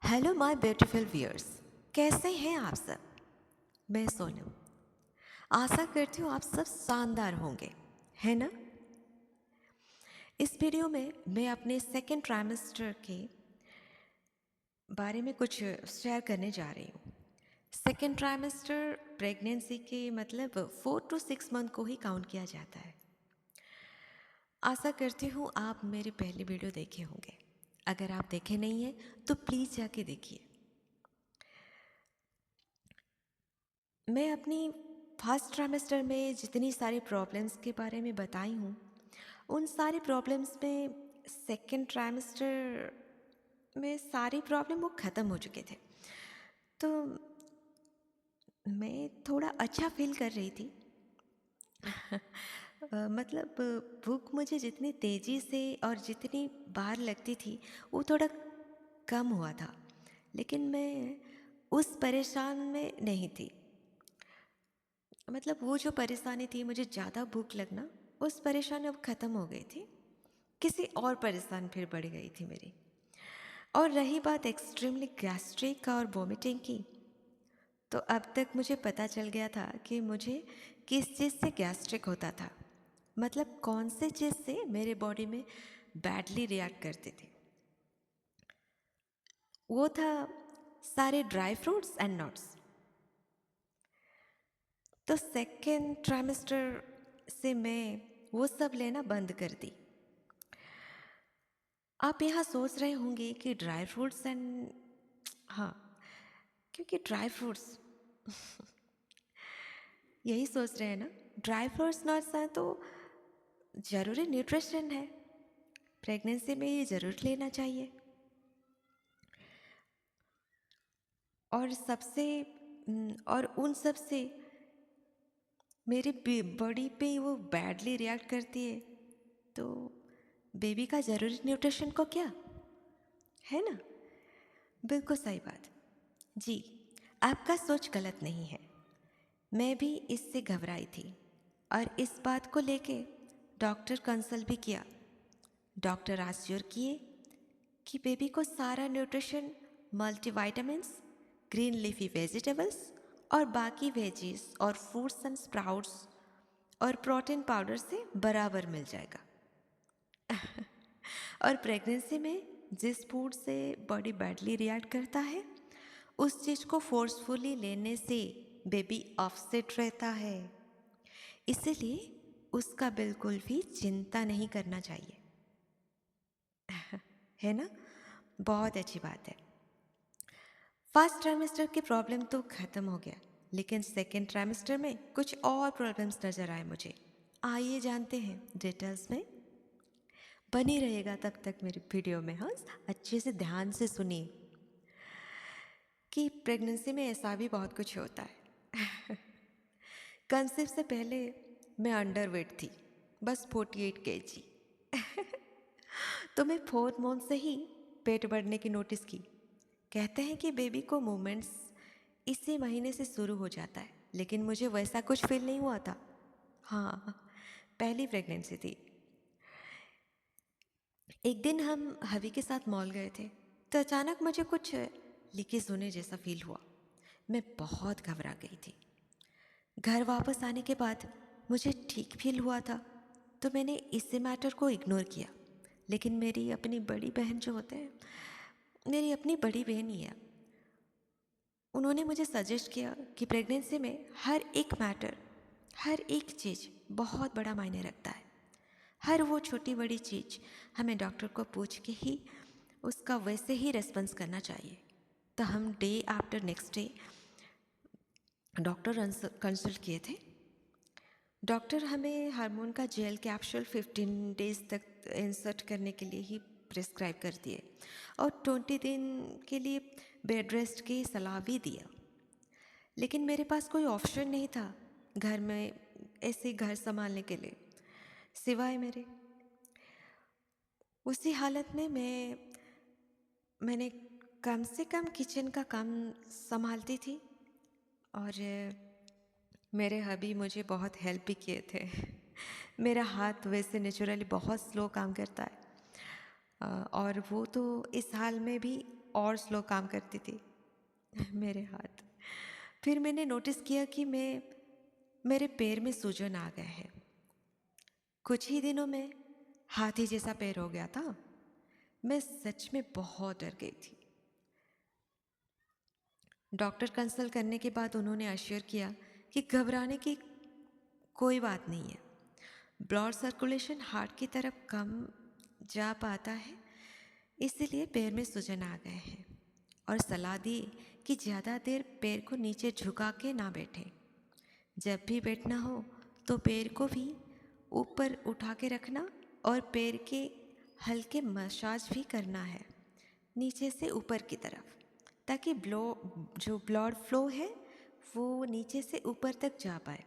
Hello my beautiful viewers. कैसे हैं आप सब? मैं सोनम। आशा करती हूँ आप सब शानदार होंगे, है ना? इस वीडियो में मैं अपने सेकेंड ट्राइमेस्टर के बारे में कुछ शेयर करने जा रही हूँ। सेकेंड ट्राइमेस्टर प्रेगनेंसी के मतलब 4 to 6 मंथ को ही काउंट किया जाता है। आशा करती हूँ आप मेरे पहले वीडियो देखे होंगे। अगर आप देखे नहीं हैं तो प्लीज़ जाके देखिए। मैं अपनी फर्स्ट ट्राइमेस्टर में जितनी सारी प्रॉब्लम्स के बारे में बताई हूँ, उन सारी प्रॉब्लम्स में सेकेंड ट्राइमेस्टर में सारी प्रॉब्लम वो ख़त्म हो चुके थे। तो मैं थोड़ा अच्छा फील कर रही थी। मतलब भूख मुझे जितनी तेज़ी से और जितनी बार लगती थी वो थोड़ा कम हुआ था, लेकिन मैं उस परेशान में नहीं थी। मतलब वो जो परेशानी थी, मुझे ज़्यादा भूख लगना, उस परेशानी अब ख़त्म हो गई थी। किसी और परेशानी फिर बढ़ गई थी मेरी। और रही बात एक्सट्रीमली गैस्ट्रिक और वोमिटिंग की, तो अब तक मुझे पता चल गया था कि मुझे किस चीज़ से गैस्ट्रिक होता था। मतलब कौन से चीज़ से मेरे बॉडी में बैडली रिएक्ट करते थे। वो था सारे ड्राई फ्रूट्स एंड नट्स। तो सेकेंड ट्राइमेस्टर से मैं वो सब लेना बंद कर दी। आप यहाँ सोच रहे होंगे कि ड्राई फ्रूट्स एंड हाँ, क्योंकि ड्राई फ्रूट्स यही सोच रहे हैं ना, ड्राई फ्रूट्स नट्स हैं तो ज़रूरी न्यूट्रिशन है, प्रेगनेंसी में ये ज़रूर लेना चाहिए। और और उन सब से मेरी बॉडी पे वो बैडली रिएक्ट करती है, तो बेबी का ज़रूरी न्यूट्रिशन को क्या है ना? बिल्कुल सही बात। जी, आपका सोच गलत नहीं है। मैं भी इससे घबराई थी और इस बात को लेके डॉक्टर कंसल्ट भी किया। डॉक्टर आश्योर किए कि बेबी को सारा nutrition, multivitamins, green leafy vegetables और बाकी वेजीज और फ्रूट्स एंड स्प्राउट्स और प्रोटीन पाउडर से बराबर मिल जाएगा। और प्रेगनेंसी में जिस फूड से बॉडी बैडली रिएक्ट करता है, उस चीज़ को फोर्सफुली लेने से बेबी ऑफसेट रहता है। इसीलिए उसका बिल्कुल भी चिंता नहीं करना चाहिए। है ना? बहुत अच्छी बात है। फर्स्ट ट्राइमेस्टर की प्रॉब्लम तो ख़त्म हो गया, लेकिन सेकेंड ट्राइमेस्टर में कुछ और प्रॉब्लम्स नज़र आए मुझे। आइए जानते हैं डिटेल्स में। बनी रहेगा तब तक मेरी वीडियो में। हाँ, अच्छे से ध्यान से सुनिए कि प्रेगनेंसी में ऐसा भी बहुत कुछ होता है। कंसीव से पहले मैं अंडरवेट थी, बस 48 kg। तो मैं 4 मंथ से ही पेट बढ़ने की नोटिस की। कहते हैं कि बेबी को मूवमेंट्स इसी महीने से शुरू हो जाता है, लेकिन मुझे वैसा कुछ फील नहीं हुआ था। हाँ, पहली प्रेगनेंसी थी। एक दिन हम हवी के साथ मॉल गए थे, तो अचानक मुझे कुछ लीकेज होने जैसा फील हुआ। मैं बहुत घबरा गई थी। घर वापस आने के बाद मुझे ठीक फील हुआ था, तो मैंने इस मैटर को इग्नोर किया। लेकिन मेरी अपनी बड़ी बहन जो होते हैं, मेरी अपनी बड़ी बहन ही है, उन्होंने मुझे सजेस्ट किया कि प्रेगनेंसी में हर एक मैटर, हर एक चीज़ बहुत बड़ा मायने रखता है। हर वो छोटी बड़ी चीज़ हमें डॉक्टर को पूछ के ही उसका वैसे ही रेस्पॉन्स करना चाहिए। तो हम day after next day doctor consult किए थे। डॉक्टर हमें हार्मोन का जेल कैप्सूल 15 डेज तक इंसर्ट करने के लिए ही प्रिस्क्राइब कर दिए और 20 दिन के लिए बेड रेस्ट की सलाह भी दिया। लेकिन मेरे पास कोई ऑप्शन नहीं था घर में ऐसे घर संभालने के लिए, सिवाय मेरे। उसी हालत में मैंने कम से कम किचन का काम संभालती थी और मेरे हबी मुझे बहुत हेल्प भी किए थे। मेरा हाथ वैसे नेचुरली बहुत स्लो काम करता है, और वो तो इस हाल में भी और स्लो काम करती थी मेरे हाथ। फिर मैंने नोटिस किया कि मेरे पैर में सूजन आ गए हैं। कुछ ही दिनों में हाथी जैसा पैर हो गया था। मैं सच में बहुत डर गई थी। डॉक्टर कंसल्ट करने के बाद उन्होंने अश्योर किया कि घबराने की कोई बात नहीं है। ब्लड सर्कुलेशन हार्ट की तरफ कम जा पाता है, इसीलिए पैर में सूजन आ गए हैं। और सलाह दी कि ज़्यादा देर पैर को नीचे झुका के ना बैठें। जब भी बैठना हो तो पैर को भी ऊपर उठा के रखना और पैर के हल्के मसाज भी करना है नीचे से ऊपर की तरफ, ताकि जो ब्लड फ्लो है वो नीचे से ऊपर तक जा पाए।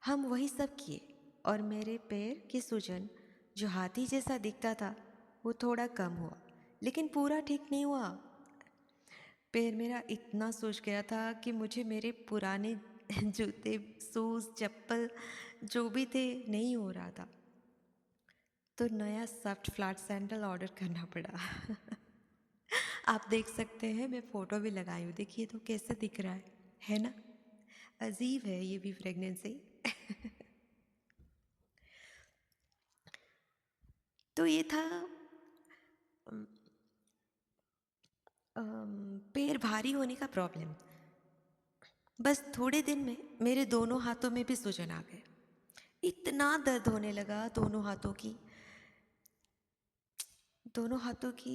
हम वही सब किए और मेरे पैर की सूजन, जो हाथी जैसा दिखता था, वो थोड़ा कम हुआ, लेकिन पूरा ठीक नहीं हुआ। पैर मेरा इतना सूज गया था कि मुझे मेरे पुराने जूते, शूज़, चप्पल जो भी थे नहीं हो रहा था, तो नया सॉफ्ट फ्लैट सैंडल ऑर्डर करना पड़ा। आप देख सकते हैं, मैं फ़ोटो भी लगाई हूँ, देखिए तो कैसे दिख रहा है ना? अजीब है ये भी प्रेगनेंसी। तो ये था पैर भारी होने का प्रॉब्लम। बस थोड़े दिन में मेरे दोनों हाथों में भी सूजन आ गए। इतना दर्द होने लगा दोनों हाथों की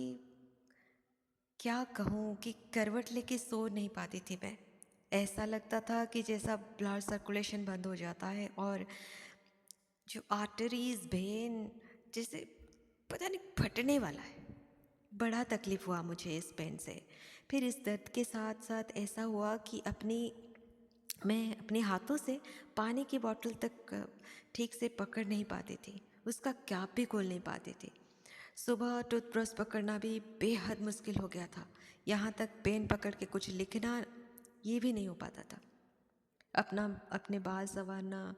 क्या कहूँ कि करवट लेके सो नहीं पाती थी मैं। ऐसा लगता था कि जैसा ब्लड सर्कुलेशन बंद हो जाता है और जो आर्टरीज, वेन जैसे पता नहीं फटने वाला है। बड़ा तकलीफ़ हुआ मुझे इस पेन से। फिर इस दर्द के साथ साथ ऐसा हुआ कि मैं अपने हाथों से पानी की बोतल तक ठीक से पकड़ नहीं पाती थी, उसका कैप भी खोल नहीं पाती थी। सुबह टूथब्रश पकड़ना भी बेहद मुश्किल हो गया था। यहाँ तक पेन पकड़ के कुछ लिखना ये भी नहीं हो पाता था। अपने बाल संवारना,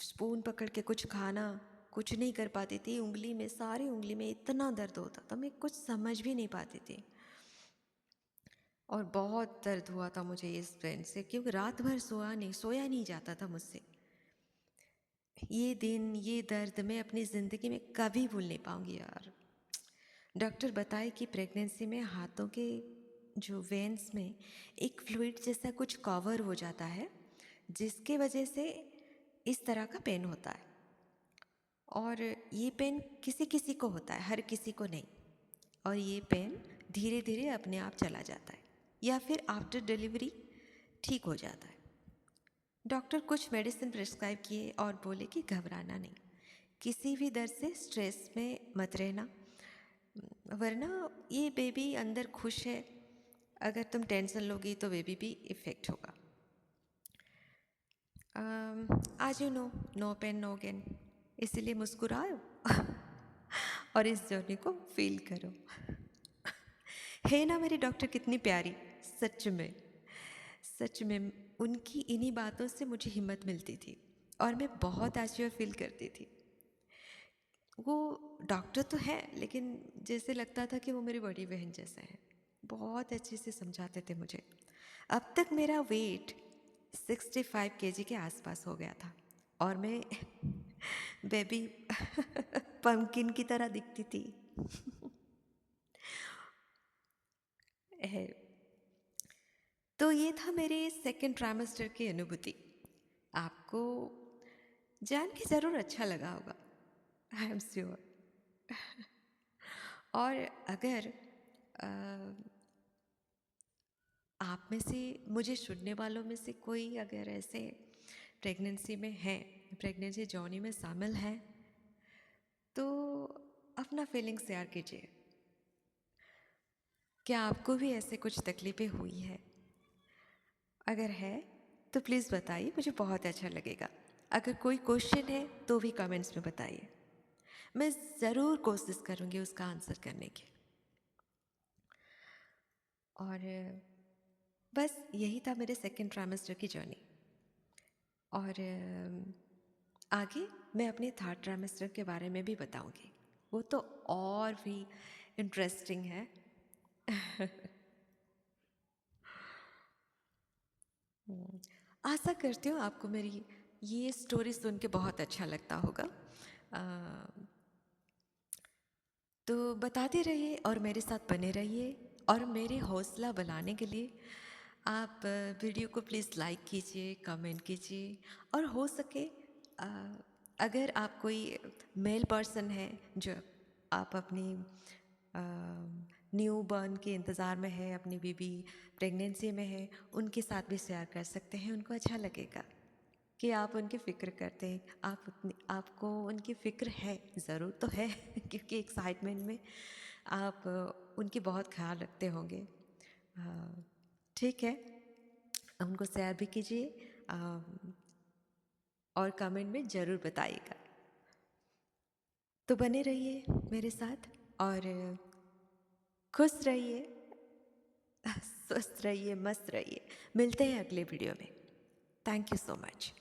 स्पून पकड़ के कुछ खाना, कुछ नहीं कर पाती थी। सारी उंगली में इतना दर्द होता था, मैं कुछ समझ भी नहीं पाती थी। और बहुत दर्द हुआ था मुझे इस पेन से, क्योंकि रात भर सोया नहीं जाता था मुझसे। ये दिन, ये दर्द मैं अपनी ज़िंदगी में कभी भूल नहीं पाऊंगी यार। डॉक्टर बताए कि प्रेगनेंसी में हाथों के जो वेन्स में एक फ्लूइड जैसा कुछ कवर हो जाता है, जिसके वजह से इस तरह का पेन होता है। और ये पेन किसी किसी को होता है, हर किसी को नहीं। और ये पेन धीरे धीरे अपने आप चला जाता है या फिर आफ्टर डिलीवरी ठीक हो जाता है। डॉक्टर कुछ मेडिसिन प्रिस्क्राइब किए और बोले कि घबराना नहीं, किसी भी दर्द से स्ट्रेस में मत रहना, वरना ये बेबी अंदर खुश है, अगर तुम टेंशन लोगी तो बेबी भी इफ़ेक्ट होगा। आज you know pain no gain, इसीलिए मुस्कुराओ और इस जर्नी को फील करो। है ना मेरी डॉक्टर कितनी प्यारी। सच में सच में उनकी इन्हीं बातों से मुझे हिम्मत मिलती थी और मैं बहुत एश्योर फील करती थी। वो डॉक्टर तो है, लेकिन जैसे लगता था कि वो मेरी बड़ी बहन जैसा है। बहुत अच्छे से समझाते थे मुझे। अब तक मेरा वेट 65 केजी के आसपास हो गया था और मैं बेबी पम्पकिन की तरह दिखती थी। है। तो ये था मेरे सेकेंड ट्राइमेस्टर की अनुभूति। आपको जान के ज़रूर अच्छा लगा होगा, आई एम श्योर। और अगर आप में से, मुझे सुनने वालों में से कोई अगर ऐसे प्रेगनेंसी में है, प्रेगनेंसी जर्नी में शामिल है, तो अपना फीलिंग शेयर कीजिए। क्या आपको भी ऐसे कुछ तकलीफ़ें हुई है? अगर है तो प्लीज़ बताइए, मुझे बहुत अच्छा लगेगा। अगर कोई क्वेश्चन है तो भी कमेंट्स में बताइए, मैं ज़रूर कोशिश करूँगी उसका आंसर करने की। और बस यही था मेरे सेकेंड ट्राइमेस्टर की जर्नी। और आगे मैं अपने थर्ड ट्राइमेस्टर के बारे में भी बताऊँगी, वो तो और भी इंटरेस्टिंग है। आशा करती हूँ आपको मेरी ये स्टोरी सुन के बहुत अच्छा लगता होगा। अ, तो बताते रहिए और मेरे साथ बने रहिए, और मेरे हौसला बढ़ाने के लिए आप वीडियो को प्लीज़ लाइक कीजिए, कमेंट कीजिए, और हो सके अ, अगर आप कोई मेल पर्सन है जो आप अपनी न्यू बर्न के इंतज़ार में है, अपनी बेबी प्रेगनेंसी में है, उनके साथ भी शेयर कर सकते हैं। उनको अच्छा लगेगा कि आप उनकी फ़िक्र करते हैं, आपको उनकी फ़िक्र है, ज़रूर तो है क्योंकि एक्साइटमेंट में आप उनकी बहुत ख्याल रखते होंगे। अ, ठीक है, उनको शेयर भी कीजिए, और कमेंट में ज़रूर बताइएगा। तो बने रहिए मेरे साथ, और खुश रहिए, स्वस्थ रहिए, मस्त रहिए। मिलते हैं अगले वीडियो में। Thank you so much.